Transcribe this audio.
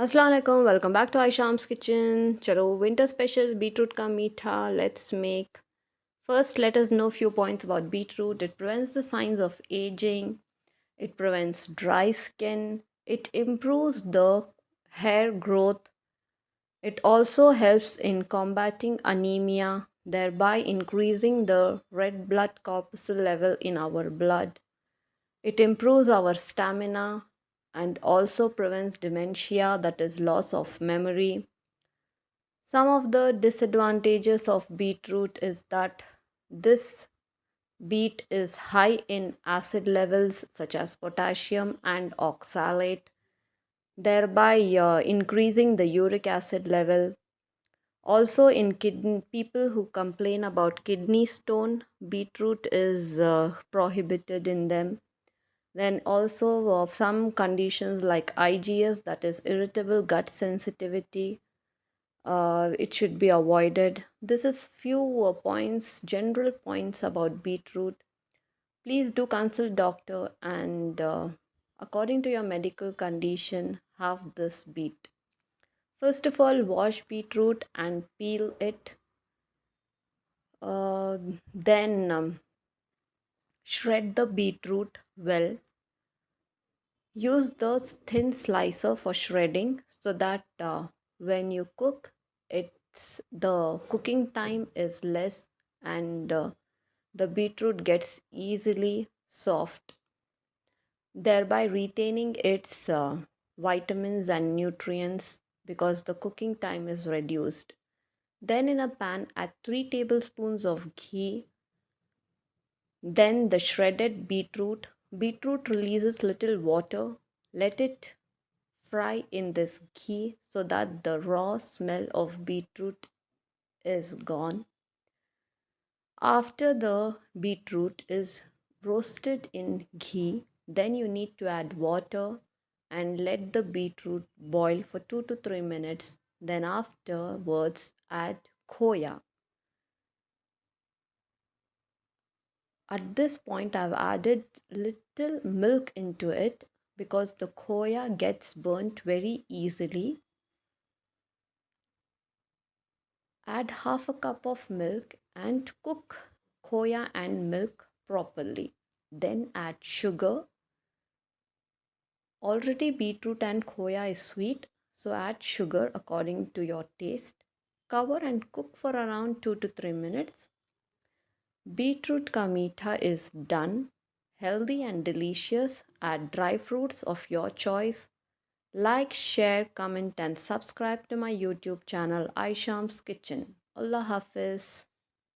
Assalamu alaikum, welcome back to Aisham's kitchen. Chalo, winter special beetroot ka meetha. Let's make. First, let us know few points about beetroot. It prevents the signs of aging. It prevents dry skin. It improves the hair growth. It also helps in combating anemia, thereby increasing the red blood corpuscle level in our blood. It improves our stamina and also prevents dementia, that is, loss of memory. Some of the disadvantages of beetroot is that this beet is high in acid levels such as potassium and oxalate, thereby increasing the uric acid level. Also, in people who complain about kidney stone, beetroot is prohibited in them. Then also of some conditions like IGS, that is irritable gut sensitivity, it should be avoided. This is few points, general points about beetroot. Please do consult doctor and according to your medical condition, have this beet. First of all, wash beetroot and peel it. Uh, then shred the beetroot well. Use the thin slicer for shredding so that when you cook, it's the cooking time is less and the beetroot gets easily soft, thereby retaining its vitamins and nutrients because the cooking time is reduced. Then in a pan, add 3 tablespoons of ghee, then the shredded beetroot. Beetroot releases little water. Let it fry in this ghee so that the raw smell of beetroot is gone. After the beetroot is roasted in ghee, then you need to add water and let the beetroot boil for 2 to 3 minutes. Then afterwards add khoya. At this point I've added little milk into it because the khoya gets burnt very easily. Add half a cup of milk and cook khoya and milk properly. Then add sugar. Already beetroot and khoya is sweet, so add sugar according to your taste. Cover and cook for around 2 to 3 minutes. Beetroot ka meetha is done. Healthy and delicious. Add dry fruits of your choice. Like, share, comment, and subscribe to my YouTube channel, Aisham's Kitchen. Allah Hafiz.